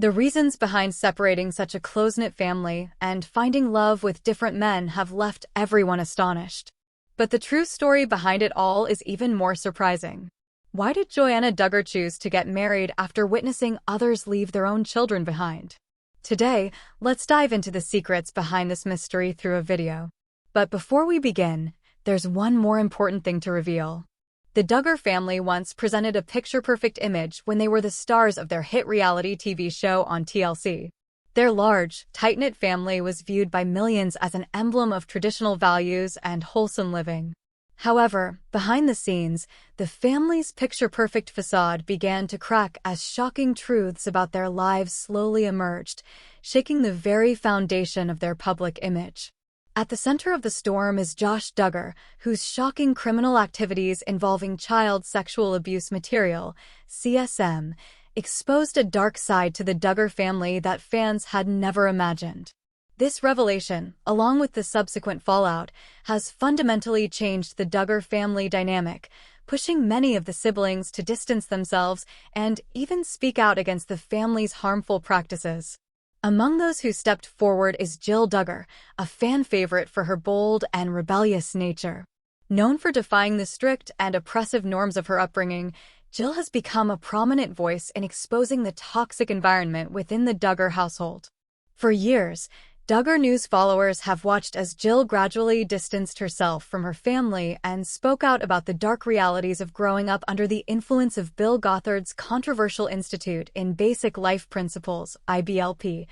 The reasons behind separating such a close-knit family and finding love with different men have left everyone astonished. But the true story behind it all is even more surprising. Why did Jana Duggar choose to get married after witnessing others leave their own children behind? Today, let's dive into the secrets behind this mystery through a video. But before we begin, there's one more important thing to reveal. The Duggar family once presented a picture-perfect image when they were the stars of their hit reality TV show on TLC. Their large, tight-knit family was viewed by millions as an emblem of traditional values and wholesome living. However, behind the scenes, the family's picture-perfect facade began to crack as shocking truths about their lives slowly emerged, shaking the very foundation of their public image. At the center of the storm is Josh Duggar, whose shocking criminal activities involving child sexual abuse material, CSM, exposed a dark side to the Duggar family that fans had never imagined. This revelation, along with the subsequent fallout, has fundamentally changed the Duggar family dynamic, pushing many of the siblings to distance themselves and even speak out against the family's harmful practices. Among those who stepped forward is Jill Duggar, a fan favorite for her bold and rebellious nature. Known for defying the strict and oppressive norms of her upbringing, Jill has become a prominent voice in exposing the toxic environment within the Duggar household. For years, Duggar News followers have watched as Jill gradually distanced herself from her family and spoke out about the dark realities of growing up under the influence of Bill Gothard's controversial Institute in Basic Life Principles, IBLP,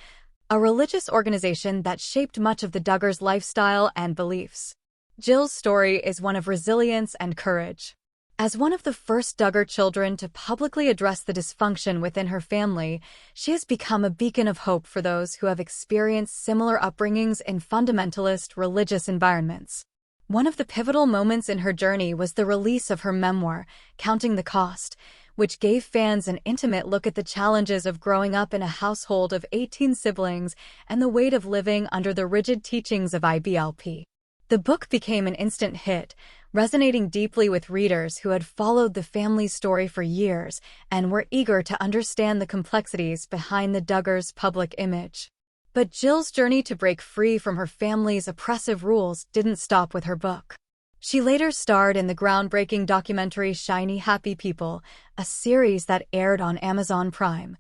a religious organization that shaped much of the Duggars' lifestyle and beliefs. Jill's story is one of resilience and courage. As one of the first Duggar children to publicly address the dysfunction within her family, she has become a beacon of hope for those who have experienced similar upbringings in fundamentalist religious environments. One of the pivotal moments in her journey was the release of her memoir, Counting the Cost, which gave fans an intimate look at the challenges of growing up in a household of 18 siblings and the weight of living under the rigid teachings of IBLP. The book became an instant hit, resonating deeply with readers who had followed the family's story for years and were eager to understand the complexities behind the Duggars' public image. But Jill's journey to break free from her family's oppressive rules didn't stop with her book. She later starred in the groundbreaking documentary Shiny Happy People, a series that aired on Amazon Prime,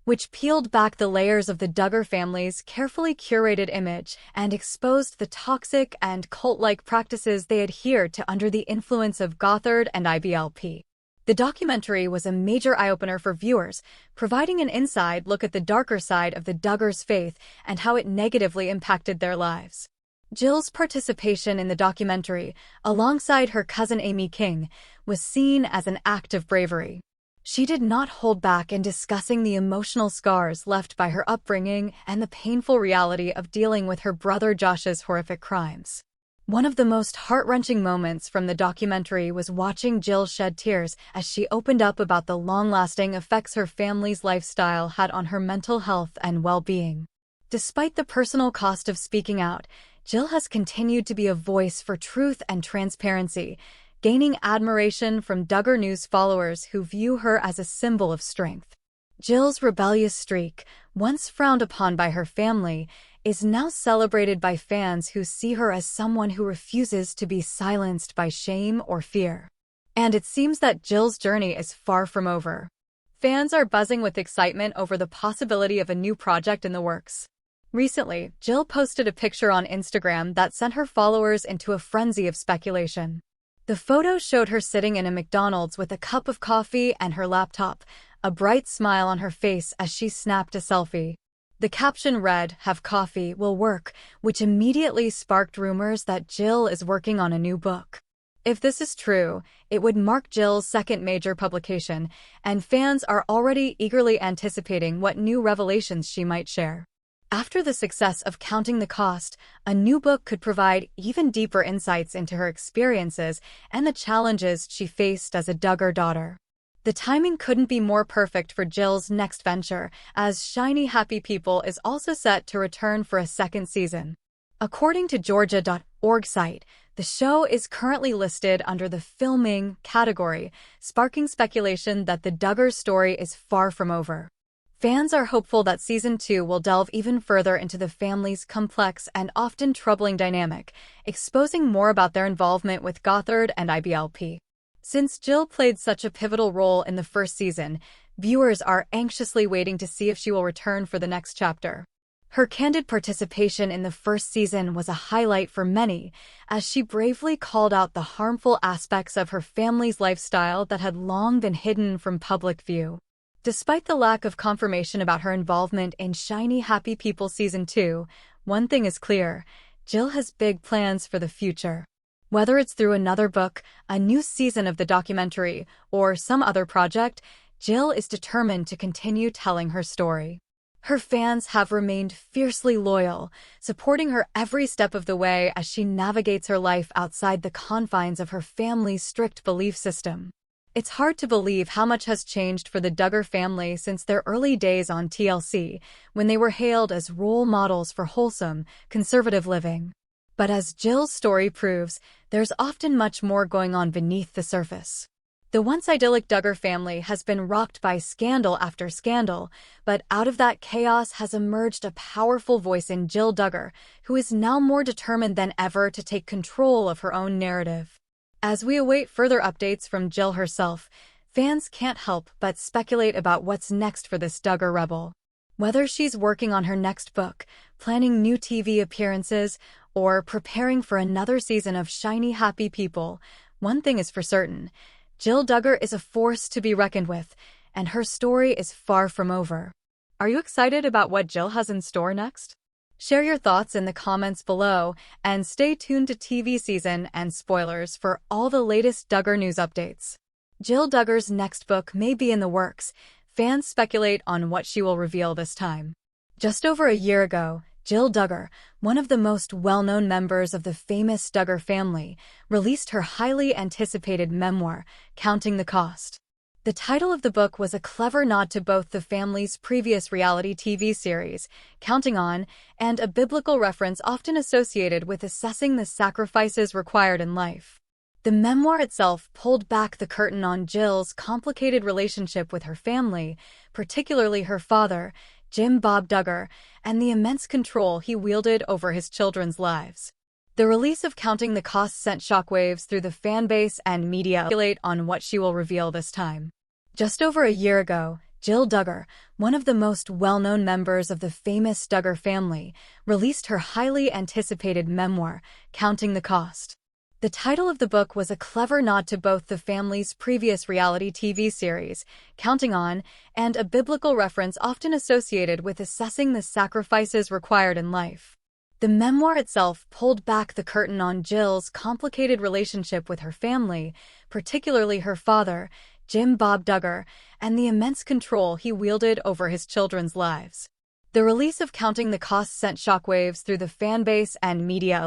which peeled back the layers of the Duggar family's carefully curated image and exposed the toxic and cult-like practices they adhered to under the influence of Gothard and IBLP. The documentary was a major eye-opener for viewers, providing an inside look at the darker side of the Duggars' faith and how it negatively impacted their lives. Jill's participation in the documentary, alongside her cousin Amy King, was seen as an act of bravery. She did not hold back in discussing the emotional scars left by her upbringing and the painful reality of dealing with her brother Josh's horrific crimes. One of the most heart-wrenching moments from the documentary was watching Jill shed tears as she opened up about the long-lasting effects her family's lifestyle had on her mental health and well-being. Despite the personal cost of speaking out, Jill has continued to be a voice for truth and transparency, gaining admiration from Duggar News followers who view her as a symbol of strength. Jill's rebellious streak, once frowned upon by her family, is now celebrated by fans who see her as someone who refuses to be silenced by shame or fear. And it seems that Jill's journey is far from over. Fans are buzzing with excitement over the possibility of a new project in the works. Recently, Jill posted a picture on Instagram that sent her followers into a frenzy of speculation. The photo showed her sitting in a McDonald's with a cup of coffee and her laptop, a bright smile on her face as she snapped a selfie. The caption read, "Have coffee, will work," which immediately sparked rumors that Jill is working on a new book. If this is true, it would mark Jill's second major publication, and fans are already eagerly anticipating what new revelations she might share. After the success of Counting the Cost, a new book could provide even deeper insights into her experiences and the challenges she faced as a Duggar daughter. The timing couldn't be more perfect for Jill's next venture, as Shiny Happy People is also set to return for a second season. According to Georgia.org site, the show is currently listed under the filming category, sparking speculation that the Duggar story is far from over. Fans are hopeful that Season 2 will delve even further into the family's complex and often troubling dynamic, exposing more about their involvement with Gothard and IBLP. Since Jill played such a pivotal role in the first season, viewers are anxiously waiting to see if she will return for the next chapter. Her candid participation in the first season was a highlight for many, as she bravely called out the harmful aspects of her family's lifestyle that had long been hidden from public view. Despite the lack of confirmation about her involvement in Shiny Happy People Season 2, one thing is clear: Jill has big plans for the future. Whether it's through another book, a new season of the documentary, or some other project, Jill is determined to continue telling her story. Her fans have remained fiercely loyal, supporting her every step of the way as she navigates her life outside the confines of her family's strict belief system. It's hard to believe how much has changed for the Duggar family since their early days on TLC, when they were hailed as role models for wholesome, conservative living. But as Jill's story proves, there's often much more going on beneath the surface. The once idyllic Duggar family has been rocked by scandal after scandal, but out of that chaos has emerged a powerful voice in Jill Duggar, who is now more determined than ever to take control of her own narrative. As we await further updates from Jill herself, fans can't help but speculate about what's next for this Duggar rebel. Whether she's working on her next book, planning new TV appearances, or preparing for another season of Shiny Happy People, one thing is for certain: Jill Duggar is a force to be reckoned with, and her story is far from over. Are you excited about what Jill has in store next? Share your thoughts in the comments below, and stay tuned to TV season and spoilers for all the latest Duggar news updates. Jill Duggar's next book may be in the works. Fans speculate on what she will reveal this time. Just over a year ago, Jill Duggar, one of the most well-known members of the famous Duggar family, released her highly anticipated memoir, Counting the Cost. The title of the book was a clever nod to both the family's previous reality TV series, Counting On, and a biblical reference often associated with assessing the sacrifices required in life. The memoir itself pulled back the curtain on Jill's complicated relationship with her family, particularly her father, Jim Bob Duggar, and the immense control he wielded over his children's lives. The release of Counting the Cost sent shockwaves through the fanbase and media. Speculate on what she will reveal this time. Just over a year ago, Jill Duggar, one of the most well-known members of the famous Duggar family, released her highly anticipated memoir, Counting the Cost. The title of the book was a clever nod to both the family's previous reality TV series, Counting On, and a biblical reference often associated with assessing the sacrifices required in life. The memoir itself pulled back the curtain on Jill's complicated relationship with her family, particularly her father, Jim Bob Duggar, and the immense control he wielded over his children's lives. The release of Counting the Cost sent shockwaves through the fanbase and media.